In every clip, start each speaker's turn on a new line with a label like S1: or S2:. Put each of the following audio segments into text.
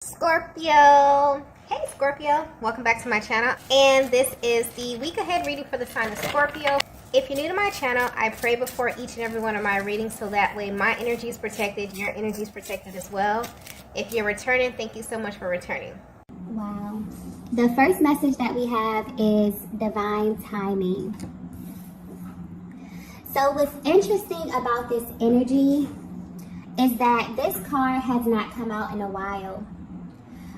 S1: Scorpio. Hey Scorpio, welcome back to my channel, and this is the week ahead reading for the sign of Scorpio. If you're new to my channel, I pray before each and every one of my readings so that way my energy is protected, your energy is protected as well. If you're returning, thank you so much for returning.
S2: Wow. The first message that we have is divine timing. So what's interesting about this energy is that this card has not come out in a while.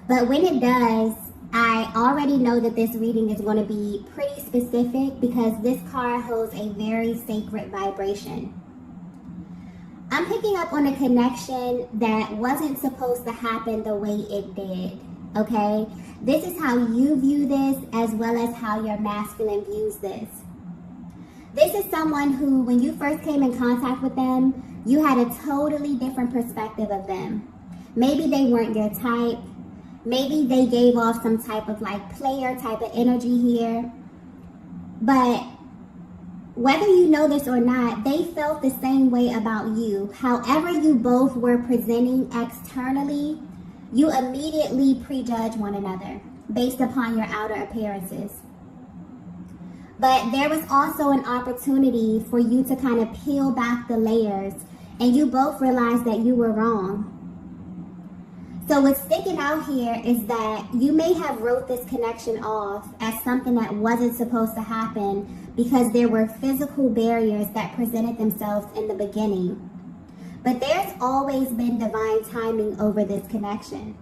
S2: But when it does, I already know that this reading is going to be pretty specific because this card holds a very sacred vibration. I'm picking up on a connection that wasn't supposed to happen the way it did, okay? This is how you view this as well as how your masculine views this. This is someone who, when you first came in contact with them, you had a totally different perspective of them. Maybe they weren't your type. Maybe they gave off some type of like player type of energy here. But whether you know this or not, they felt the same way about you. However you both were presenting externally, you immediately prejudge one another based upon your outer appearances. But there was also an opportunity for you to kind of peel back the layers, and you both realized that you were wrong. So what's sticking out here is that you may have wrote this connection off as something that wasn't supposed to happen because there were physical barriers that presented themselves in the beginning. But there's always been divine timing over this connection.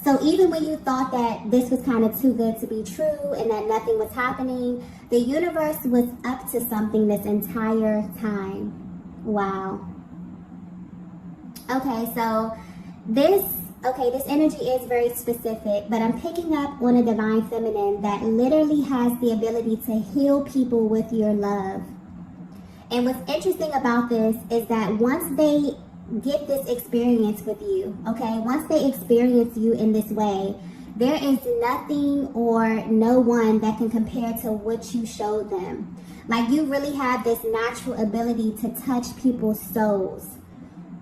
S2: So even when you thought that this was kind of too good to be true and that nothing was happening, the universe was up to something this entire time. Wow. Okay, so this energy is very specific, but I'm picking up on a divine feminine that literally has the ability to heal people with your love. And what's interesting about this is that once they get this experience with you, okay, once they experience you in this way, there is nothing or no one that can compare to what you showed them. Like, you really have this natural ability to touch people's souls.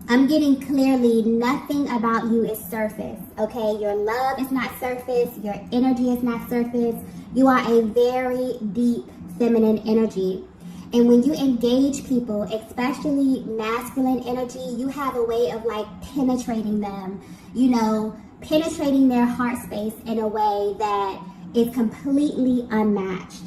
S2: I'm getting clearly nothing about you is surface, okay? Your love is not surface. Your energy is not surface. You are a very deep feminine energy. And when you engage people, especially masculine energy, you have a way of like penetrating them, you know, penetrating their heart space in a way that is completely unmatched.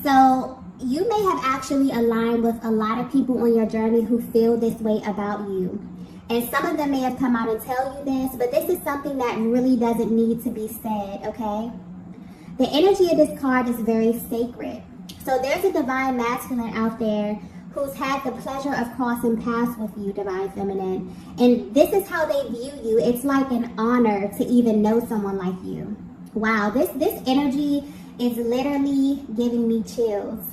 S2: So you may have actually aligned with a lot of people on your journey who feel this way about you. And some of them may have come out and tell you this, but this is something that really doesn't need to be said, okay? The energy of this card is very sacred. So there's a divine masculine out there who's had the pleasure of crossing paths with you, divine feminine. And this is how they view you. It's like an honor to even know someone like you. Wow, this energy is literally giving me chills.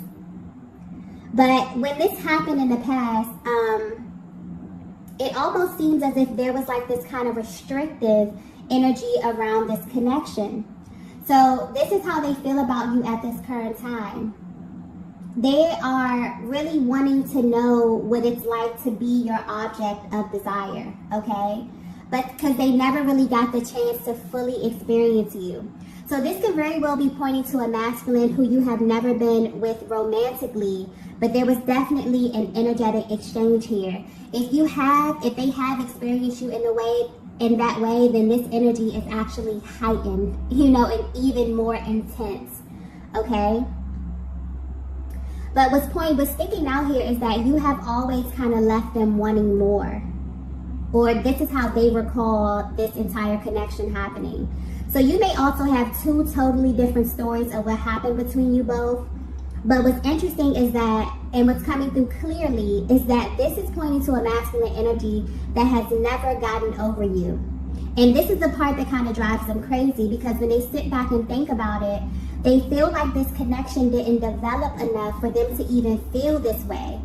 S2: But when this happened in the past, it almost seems as if there was like this kind of restrictive energy around this connection. So this is how they feel about you at this current time. They are really wanting to know what it's like to be your object of desire, okay? But because they never really got the chance to fully experience you. So this could very well be pointing to a masculine who you have never been with romantically, but there was definitely an energetic exchange here. If they have experienced you in that way, then this energy is actually heightened, you know, and even more intense, okay? But what's sticking out here is that you have always kind of left them wanting more. Or this is how they recall this entire connection happening. So you may also have two totally different stories of what happened between you both. But what's interesting is that, and what's coming through clearly, is that this is pointing to a masculine energy that has never gotten over you. And this is the part that kind of drives them crazy, because when they sit back and think about it, they feel like this connection didn't develop enough for them to even feel this way.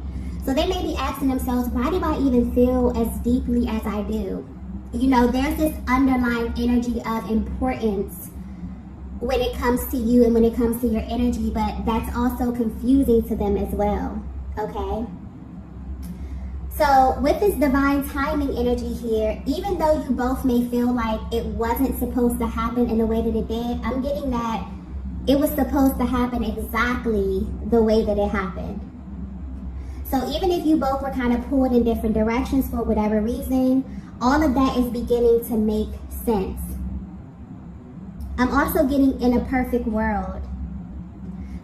S2: So they may be asking themselves, why do I even feel as deeply as I do? You know, there's this underlying energy of importance when it comes to you and when it comes to your energy, but that's also confusing to them as well, okay? So with this divine timing energy here, even though you both may feel like it wasn't supposed to happen in the way that it did, I'm getting that it was supposed to happen exactly the way that it happened. So even if you both were kind of pulled in different directions for whatever reason, all of that is beginning to make sense. I'm also getting in a perfect world.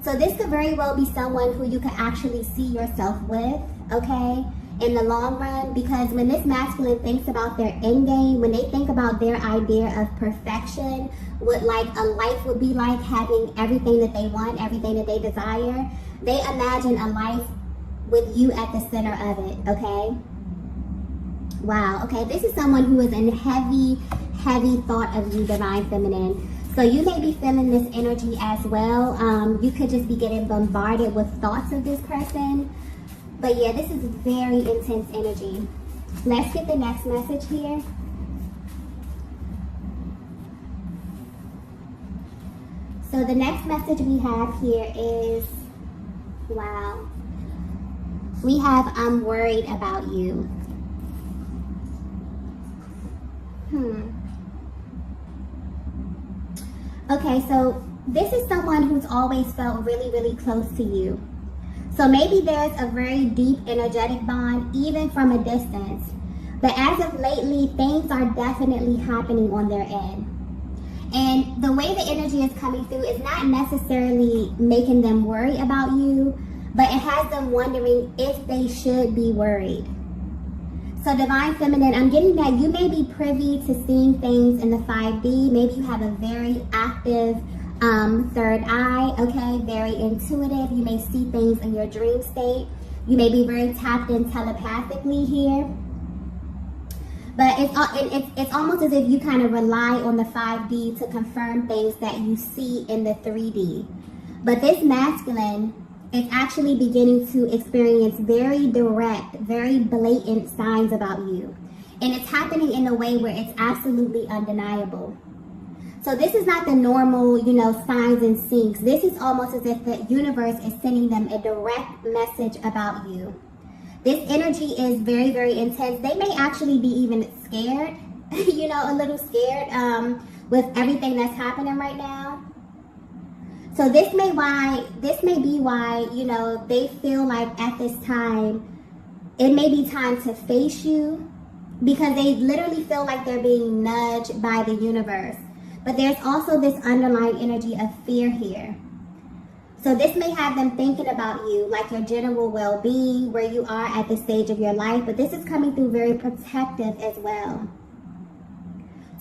S2: So this could very well be someone who you can actually see yourself with, okay, in the long run, because when this masculine thinks about their end game, when they think about their idea of perfection, what like a life would be like, having everything that they want, everything that they desire, they imagine a life with you at the center of it, okay? Wow, okay, this is someone who is in heavy thought of you, divine feminine. So you may be feeling this energy as well. You could just be getting bombarded with thoughts of this person. But yeah, this is very intense energy. Let's get the next message here. So the next message we have here is, wow. We have, I'm worried about you. Okay, so this is someone who's always felt really close to you. So maybe there's a very deep energetic bond, even from a distance. But as of lately, things are definitely happening on their end. And the way the energy is coming through is not necessarily making them worry about you, but it has them wondering if they should be worried. So divine feminine, I'm getting that you may be privy to seeing things in the 5D. Maybe you have a very active third eye, okay, very intuitive. You may see things in your dream state. You may be very tapped in telepathically here. But it's almost as if you kind of rely on the 5D to confirm things that you see in the 3D. But this masculine is actually beginning to experience very direct, very blatant signs about you. And it's happening in a way where it's absolutely undeniable. So this is not the normal, signs and syncs. This is almost as if the universe is sending them a direct message about you. This energy is very intense. They may actually be even scared, a little scared with everything that's happening right now. So this may be why, they feel like at this time, it may be time to face you, because they literally feel like they're being nudged by the universe. But there's also this underlying energy of fear here. So this may have them thinking about you, like your general well-being, where you are at this stage of your life, but this is coming through very protective as well.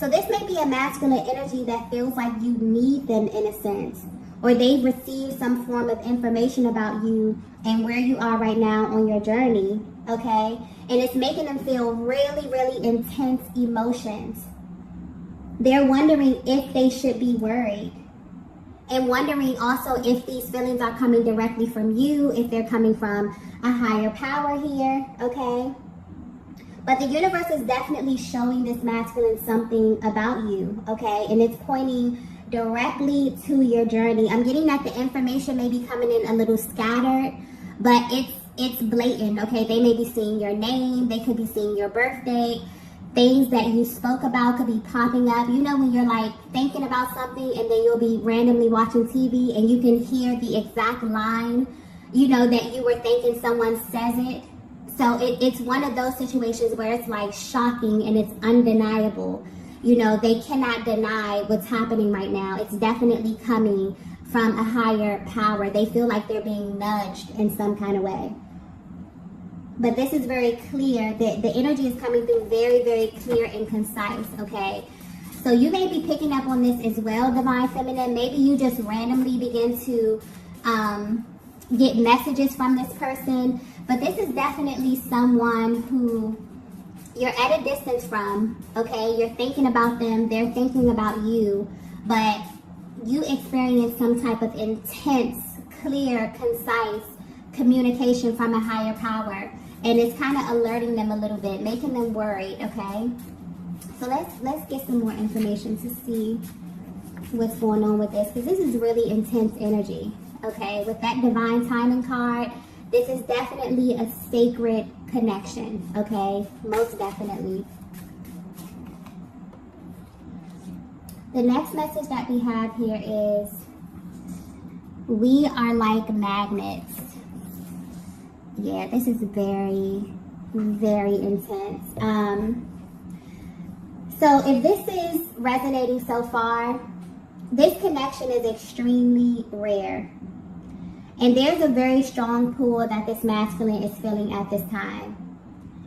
S2: So this may be a masculine energy that feels like you need them in a sense, or they've received some form of information about you and where you are right now on your journey, okay? And it's making them feel really intense emotions. They're wondering if they should be worried, and wondering also if these feelings are coming directly from you, if they're coming from a higher power here, okay? But the universe is definitely showing this masculine something about you, okay? And it's pointing directly to your journey. I'm getting that the information may be coming in a little scattered, but it's blatant, okay? They may be seeing your name, they could be seeing your birthday. Things that you spoke about could be popping up. When you're like thinking about something and then you'll be randomly watching TV and you can hear the exact line, that you were thinking someone says it. So it's one of those situations where it's like shocking and it's undeniable. They cannot deny what's happening right now. It's definitely coming from a higher power. They feel like they're being nudged in some kind of way. But this is very clear. The energy is coming through very clear and concise, okay? So you may be picking up on this as well, divine feminine. Maybe you just randomly begin to get messages from this person. But this is definitely someone who you're at a distance from, okay? You're thinking about them. They're thinking about you. But you experience some type of intense, clear, concise communication from a higher power. And it's kind of alerting them a little bit, making them worried, okay? So let's get some more information to see what's going on with this, because this is really intense energy, okay? With that divine timing card, this is definitely a sacred connection, okay? Most definitely. The next message that we have here is, we are like magnets. Yeah, this is very, very intense. So if this is resonating so far, this connection is extremely rare. And there's a very strong pull that this masculine is feeling at this time.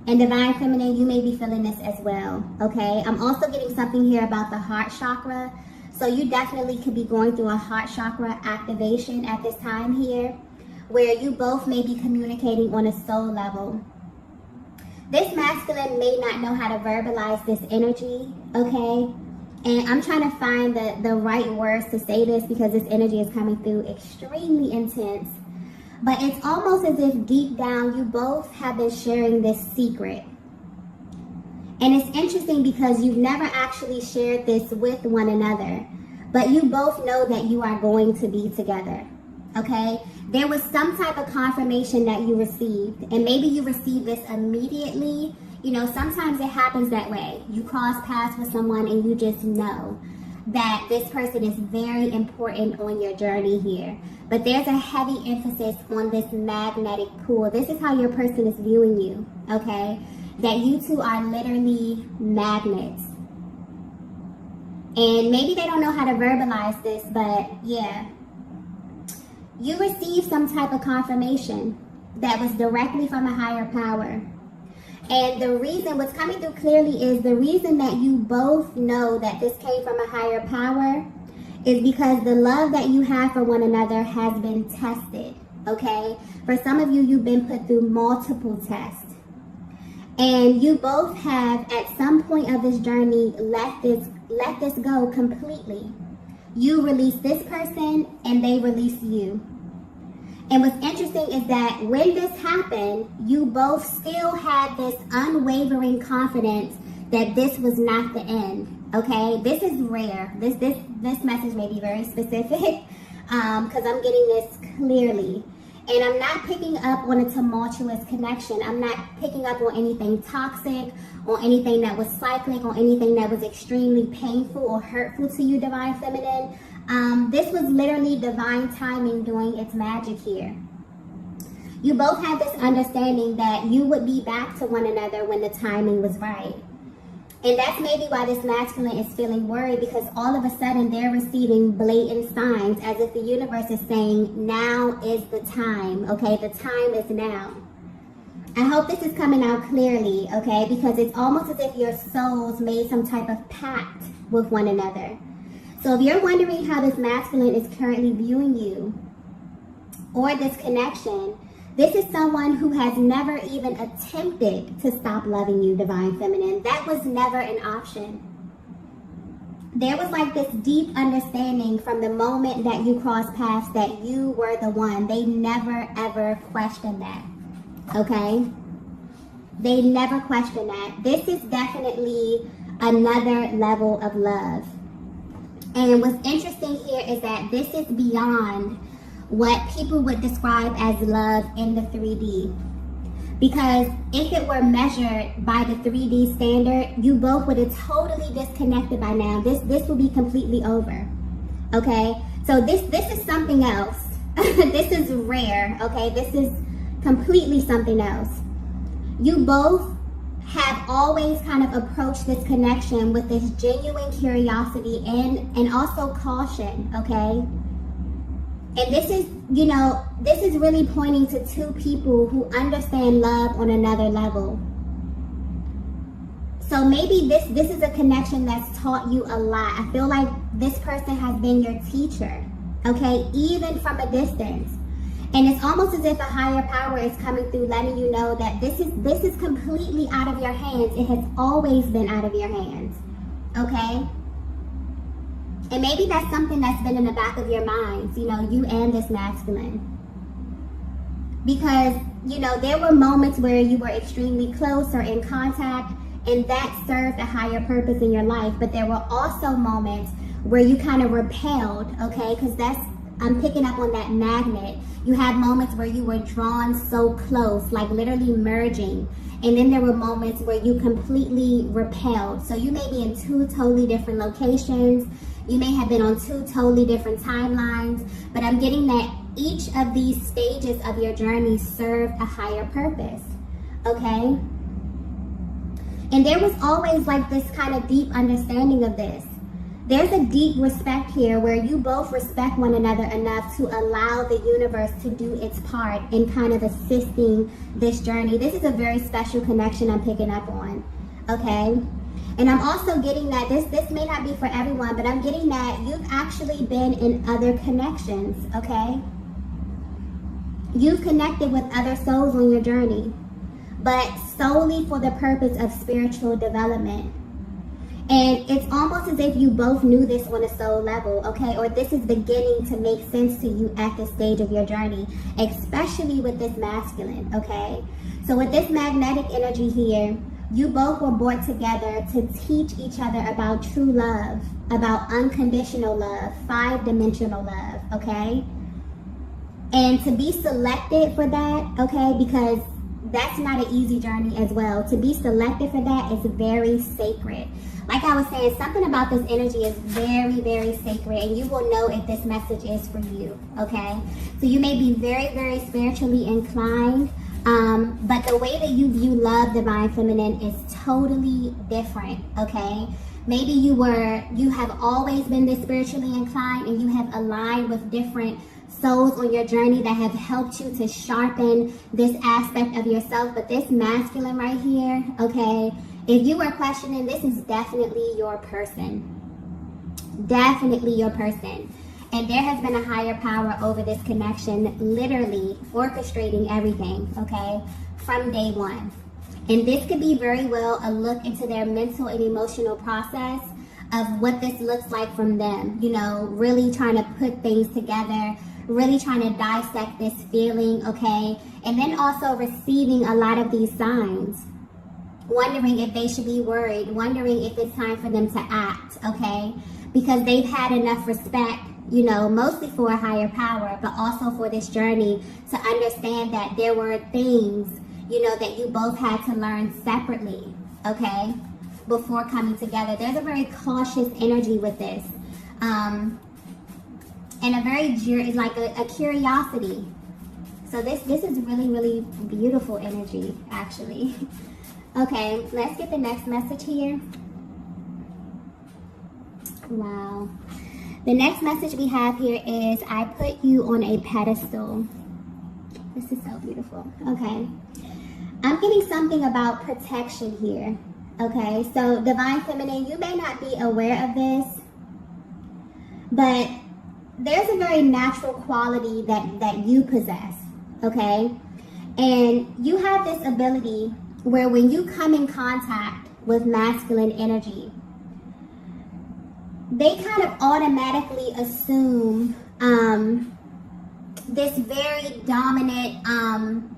S2: And divine feminine, you may be feeling this as well, okay? I'm also getting something here about the heart chakra. So you definitely could be going through a heart chakra activation at this time here, where you both may be communicating on a soul level. This masculine may not know how to verbalize this energy, okay? And I'm trying to find the right words to say this because this energy is coming through extremely intense. But it's almost as if deep down you both have been sharing this secret. And it's interesting because you've never actually shared this with one another. But you both know that you are going to be together, okay? There was some type of confirmation that you received. And maybe you received this immediately. You know, sometimes it happens that way. You cross paths with someone and you just know that this person is very important on your journey here. But there's a heavy emphasis on this magnetic pull. This is how your person is viewing you, okay? That you two are literally magnets. And maybe they don't know how to verbalize this, but yeah. You received some type of confirmation that was directly from a higher power. And the reason, what's coming through clearly is the reason that you both know that this came from a higher power is because the love that you have for one another has been tested, okay? For some of you, you've been put through multiple tests. And you both have, at some point of this journey, let this go completely. You release this person and they release you. And what's interesting is that when this happened, you both still had this unwavering confidence that this was not the end, okay? This is rare. This message may be very specific because I'm getting this clearly. And I'm not picking up on a tumultuous connection. I'm not picking up on anything toxic, or anything that was cyclic, or anything that was extremely painful or hurtful to you, divine feminine. This was literally divine timing doing its magic here. You both had this understanding that you would be back to one another when the timing was right. And that's maybe why this masculine is feeling worried, because all of a sudden they're receiving blatant signs as if the universe is saying, now is the time, okay? The time is now. I hope this is coming out clearly, okay? Because it's almost as if your souls made some type of pact with one another. So if you're wondering how this masculine is currently viewing you or this connection, this is someone who has never even attempted to stop loving you, divine feminine. That was never an option. There was like this deep understanding from the moment that you crossed paths that you were the one. They never ever questioned that, okay? They never questioned that. This is definitely another level of love. And what's interesting here is that this is beyond what people would describe as love in the 3D. Because if it were measured by the 3D standard, you both would have totally disconnected by now. This would be completely over, okay? So this is something else. This is rare, okay? This is completely something else. You both have always kind of approached this connection with this genuine curiosity and also caution, okay? And this is, you know, this is really pointing to two people who understand love on another level. So maybe this is a connection that's taught you a lot. I feel like this person has been your teacher, okay, even from a distance. And it's almost as if a higher power is coming through, letting you know that this is completely out of your hands. It has always been out of your hands, okay? And maybe that's something that's been in the back of your minds, you know, you and this masculine. Because, you know, there were moments where you were extremely close or in contact, and that served a higher purpose in your life. But there were also moments where you kind of repelled, okay? Because that's I'm picking up on that magnet. You had moments where you were drawn so close, like literally merging. And then there were moments where you completely repelled. So you may be in two totally different locations. You may have been on two totally different timelines. But I'm getting that each of these stages of your journey served a higher purpose. Okay? And there was always like this kind of deep understanding of this. There's a deep respect here where you both respect one another enough to allow the universe to do its part in kind of assisting this journey. This is a very special connection I'm picking up on, okay? And I'm also getting that this may not be for everyone, but I'm getting that you've actually been in other connections, okay? You've connected with other souls on your journey, but solely for the purpose of spiritual development. And it's almost as if you both knew this on a soul level, okay? Or this is beginning to make sense to you at this stage of your journey, especially with this masculine, okay? So with this magnetic energy here, you both were brought together to teach each other about true love, about unconditional love, 5-dimensional love, okay? And to be selected for that, okay, because that's not an easy journey as well. To be selected for that is very sacred. Like I was saying, something about this energy is very, very sacred, and you will know if this message is for you, okay? So you may be very, very spiritually inclined, but the way that you view love, divine feminine, is totally different, okay? Maybe you have always been this spiritually inclined, and you have aligned with different souls on your journey that have helped you to sharpen this aspect of yourself. But this masculine right here, okay, if you were questioning, this is definitely your person. Definitely your person. And there has been a higher power over this connection, literally orchestrating everything, okay, from day one. And this could be very well a look into their mental and emotional process of what this looks like from them. You know, really trying to put things together, really trying to dissect this feeling, okay? And then also receiving a lot of these signs. Wondering if they should be worried, wondering if it's time for them to act, okay? Because they've had enough respect, you know, mostly for a higher power, but also for this journey to understand that there were things, you know, that you both had to learn separately, okay, before coming together. There's a very cautious energy with this, and a very, like a curiosity. So this is really, really beautiful energy, actually. Okay, let's get the next message here. Wow. The next message we have here is, I put you on a pedestal. This is so beautiful. Okay. I'm getting something about protection here. Okay, so divine feminine, you may not be aware of this, but there's a very natural quality that you possess. Okay, and you have this ability where when you come in contact with masculine energy, they kind of automatically assume this very dominant,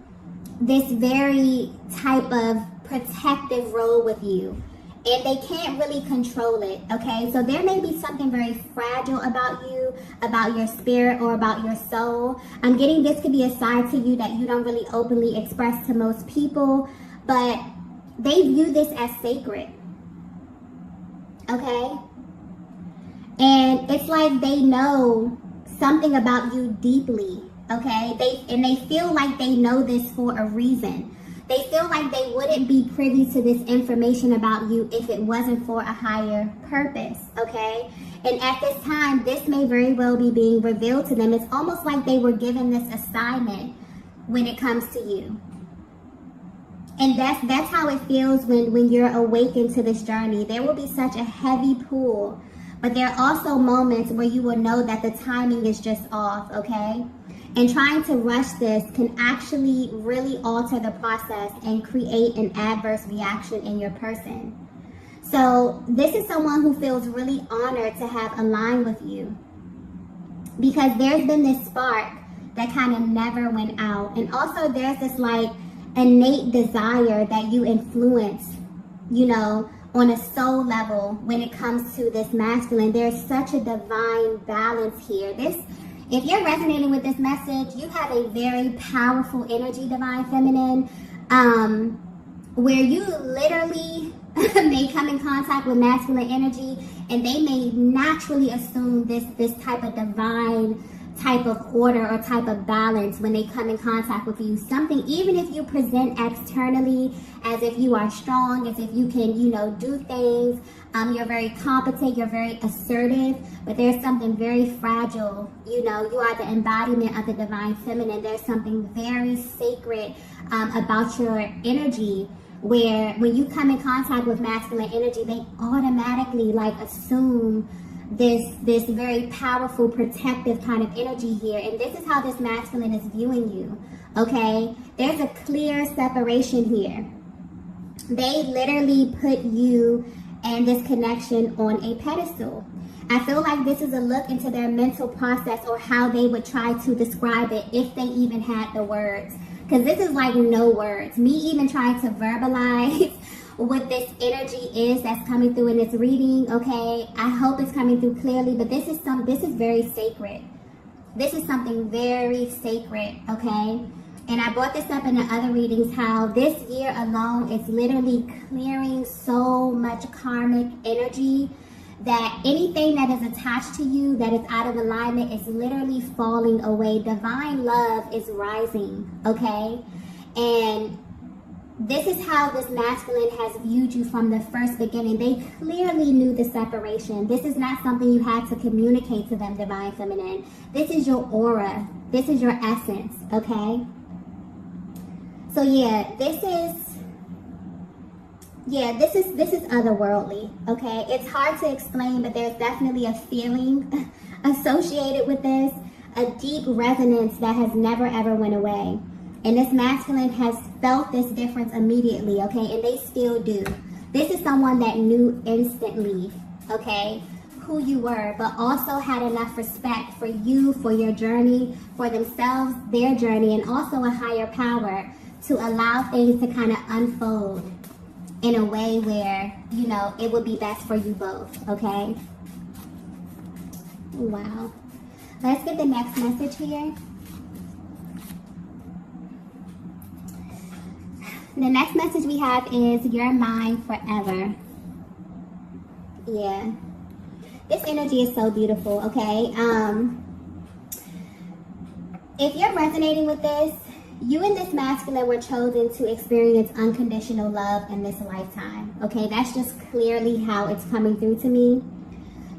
S2: this very type of protective role with you. And they can't really control it, okay? So there may be something very fragile about you, about your spirit, or about your soul. I'm getting this could be a side to you that you don't really openly express to most people, but they view this as sacred, okay? And it's like they know something about you deeply, okay? They feel like they know this for a reason. They feel like they wouldn't be privy to this information about you if it wasn't for a higher purpose, okay? And at this time, this may very well be being revealed to them. It's almost like they were given this assignment when it comes to you. And that's how it feels when you're awakened to this journey. There will be such a heavy pull, but there are also moments where you will know that the timing is just off, okay? And trying to rush this can actually really alter the process and create an adverse reaction in your person. So this is someone who feels really honored to have aligned with you, because there's been this spark that kind of never went out. And also there's this like innate desire that you influence, you know, on a soul level when it comes to this masculine. There's such a divine balance here. This, If you're resonating with this message, you have a very powerful energy, Divine Feminine, where you literally may come in contact with masculine energy, and they may naturally assume this type of divine type of order or type of balance when they come in contact with you. Something, even if you present externally as if you are strong, as if you can, do things, you're very competent, you're very assertive, but there's something very fragile. You are the embodiment of the Divine Feminine. There's something very sacred about your energy, where when you come in contact with masculine energy, they automatically assume this very powerful, protective kind of energy here. And this is how this masculine is viewing you, okay? There's a clear separation here. They literally put you and this connection on a pedestal. I feel like this is a look into their mental process, or how they would try to describe it if they even had the words. Because this is no words. Me even trying to verbalize what this energy is that's coming through in this reading, okay? I hope it's coming through clearly, but this is very sacred. This is something very sacred, okay? And I brought this up in the other readings, how this year alone is literally clearing so much karmic energy, that anything that is attached to you that is out of alignment is literally falling away. Divine love is rising, okay? And this is how this masculine has viewed you from the first beginning. They clearly knew the separation. This is not something you had to communicate to them, Divine Feminine. This is your aura. This is your essence, okay? So this is otherworldly, okay? It's hard to explain, but there's definitely a feeling associated with this, a deep resonance that has never ever went away. And this masculine has felt this difference immediately, okay? And they still do. This is someone that knew instantly, okay, who you were, but also had enough respect for you, for your journey, for themselves, their journey, and also a higher power to allow things to kind of unfold in a way where, it would be best for you both, okay? Wow. Let's get the next message here. The next message we have is, you're mine forever. Yeah. This energy is so beautiful, okay? If you're resonating with this, you and this masculine were chosen to experience unconditional love in this lifetime, okay? That's just clearly how it's coming through to me.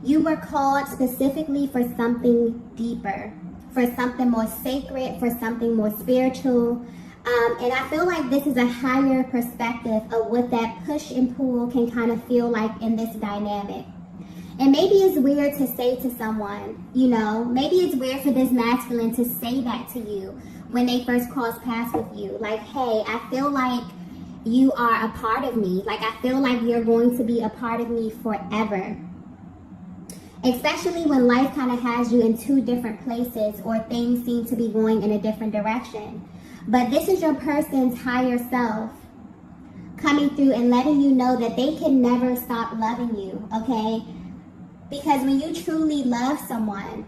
S2: You were called specifically for something deeper, for something more sacred, for something more spiritual. And I feel like this is a higher perspective of what that push and pull can kind of feel like in this dynamic. And maybe it's weird to say to someone, maybe it's weird for this masculine to say that to you when they first cross paths with you. Like, hey, I feel like you are a part of me. Like, I feel like you're going to be a part of me forever. Especially when life kind of has you in two different places, or things seem to be going in a different direction. But this is your person's higher self coming through and letting you know that they can never stop loving you, okay? Because when you truly love someone,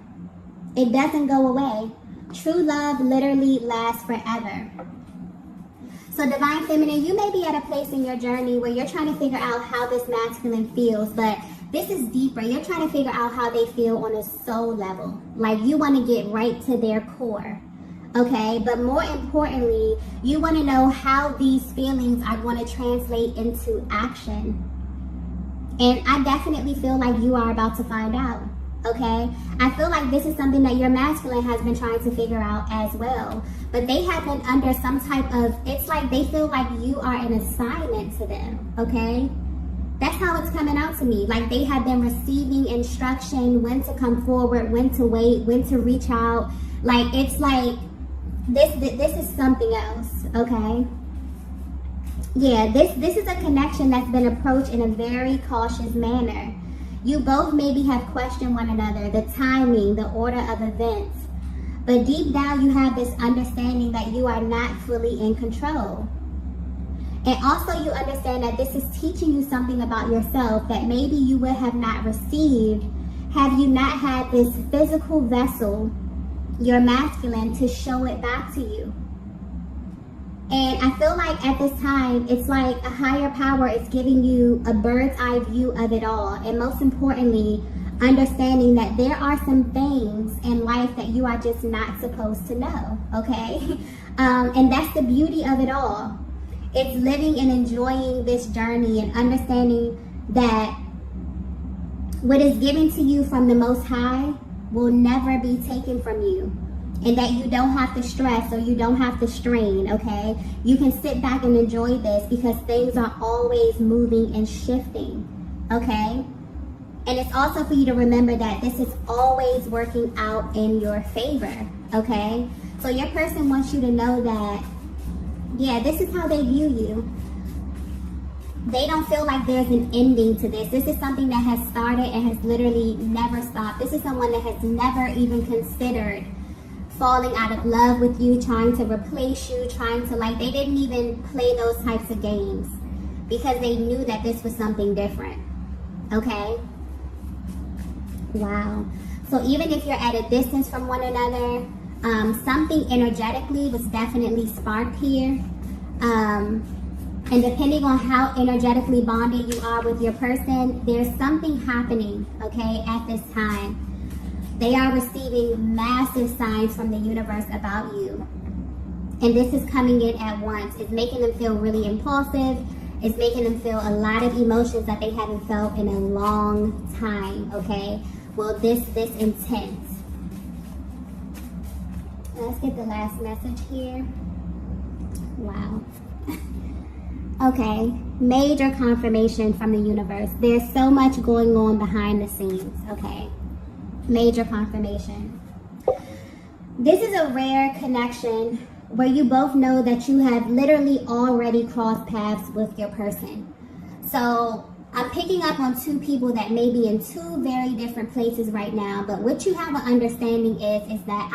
S2: it doesn't go away. True love literally lasts forever. So Divine Feminine, you may be at a place in your journey where you're trying to figure out how this masculine feels, but this is deeper. You're trying to figure out how they feel on a soul level. Like, you want to get right to their core. Okay, but more importantly, you want to know how these feelings are going to translate into action. And I definitely feel like you are about to find out. Okay, I feel like this is something that your masculine has been trying to figure out as well. But they have been under some type of, it's like they feel like you are an assignment to them. Okay, that's how it's coming out to me. Like, they have been receiving instruction, when to come forward, when to wait, when to reach out. Like, it's like, this is something else, okay? Yeah, this is a connection that's been approached in a very cautious manner. You both maybe have questioned one another, the timing, the order of events. But deep down, you have this understanding that you are not fully in control. And also, you understand that this is teaching you something about yourself that maybe you would have not received had you not had this physical vessel your masculine to show it back to you. And I feel like at this time, it's like a higher power is giving you a bird's eye view of it all. And most importantly, understanding that there are some things in life that you are just not supposed to know, okay? And that's the beauty of it all. It's living and enjoying this journey and understanding that what is given to you from the Most High will never be taken from you. And that you don't have to stress or you don't have to strain, okay? You can sit back and enjoy this because things are always moving and shifting, okay? And it's also for you to remember that this is always working out in your favor, okay? So your person wants you to know that, yeah, this is how they view you. They don't feel like there's an ending to this. This is something that has started and has literally never stopped. This is someone that has never even considered falling out of love with you, trying to replace you, trying to they didn't even play those types of games because they knew that this was something different, okay? Wow. So even if you're at a distance from one another, something energetically was definitely sparked here. And depending on how energetically bonded you are with your person, there's something happening, okay, at this time. They are receiving massive signs from the universe about you. And this is coming in at once. It's making them feel really impulsive. It's making them feel a lot of emotions that they haven't felt in a long time, okay? Well, this intense. Let's get the last message here. Wow. Okay, major confirmation from the universe. There's so much going on behind the scenes, okay? Major confirmation. This is a rare connection where you both know that you have literally already crossed paths with your person. So I'm picking up on two people that may be in two very different places right now, but what you have an understanding is that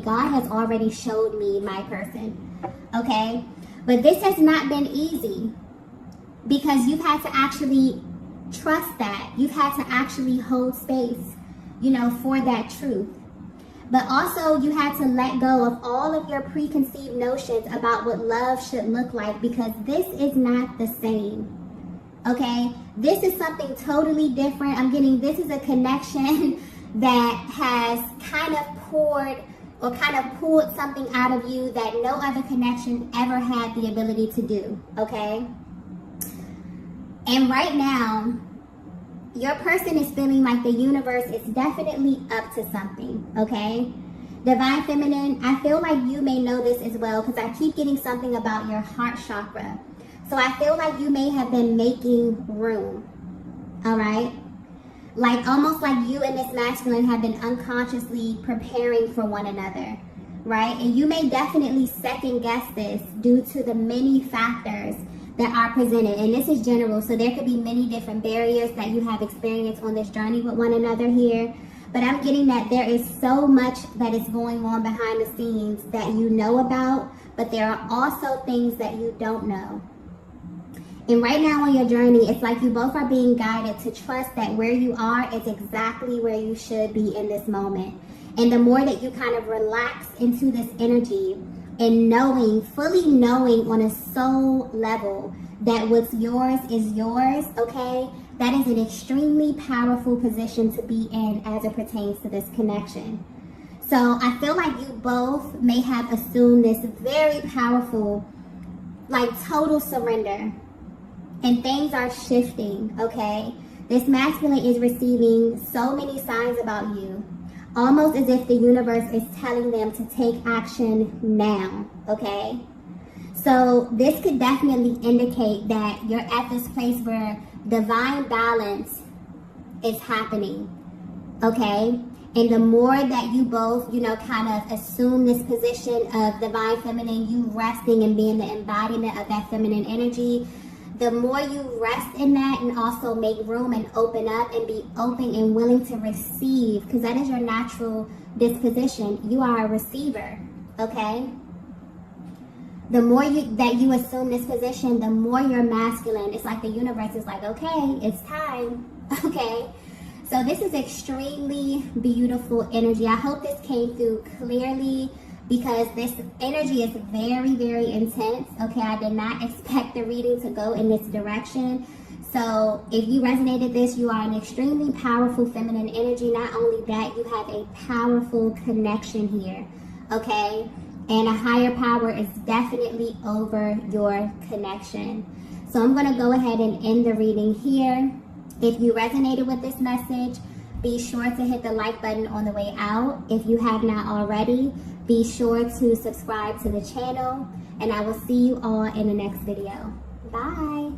S2: God has already showed me my person, okay? But this has not been easy because you've had to actually trust that. You've had to actually hold space, for that truth. But also you had to let go of all of your preconceived notions about what love should look like because this is not the same. Okay, this is something totally different. This is a connection that has kind of pulled something out of you that no other connection ever had the ability to do, okay? And right now, your person is feeling like the universe is definitely up to something, okay? Divine Feminine, I feel like you may know this as well because I keep getting something about your heart chakra. So I feel like you may have been making room, all right? Almost like you and this masculine have been unconsciously preparing for one another, right? And you may definitely second guess this due to the many factors that are presented. And this is general, so there could be many different barriers that you have experienced on this journey with one another here. But I'm getting that there is so much that is going on behind the scenes that you know about, but there are also things that you don't know. And right now on your journey, it's like you both are being guided to trust that where you are is exactly where you should be in this moment. And the more that you kind of relax into this energy and fully knowing on a soul level that what's yours is yours, okay, that is an extremely powerful position to be in as it pertains to this connection. So I feel like you both may have assumed this very powerful, total surrender. And things are shifting, okay? This masculine is receiving so many signs about you, almost as if the universe is telling them to take action now, okay? So this could definitely indicate that you're at this place where divine balance is happening, okay? And the more that you both, kind of assume this position of divine feminine, you resting and being the embodiment of that feminine energy, the more you rest in that and also make room and open up and be open and willing to receive, because that is your natural disposition. You are a receiver, okay? The more that you assume this position, the more you're masculine. It's like the universe is like, okay, it's time, okay? So this is extremely beautiful energy. I hope this came through clearly because this energy is very, very intense. Okay, I did not expect the reading to go in this direction. So if you resonated this, you are an extremely powerful feminine energy. Not only that, you have a powerful connection here, okay? And a higher power is definitely over your connection. So I'm going to go ahead and end the reading here. If you resonated with this message, be sure to hit the like button on the way out. If you have not already, be sure to subscribe to the channel. And I will see you all in the next video. Bye.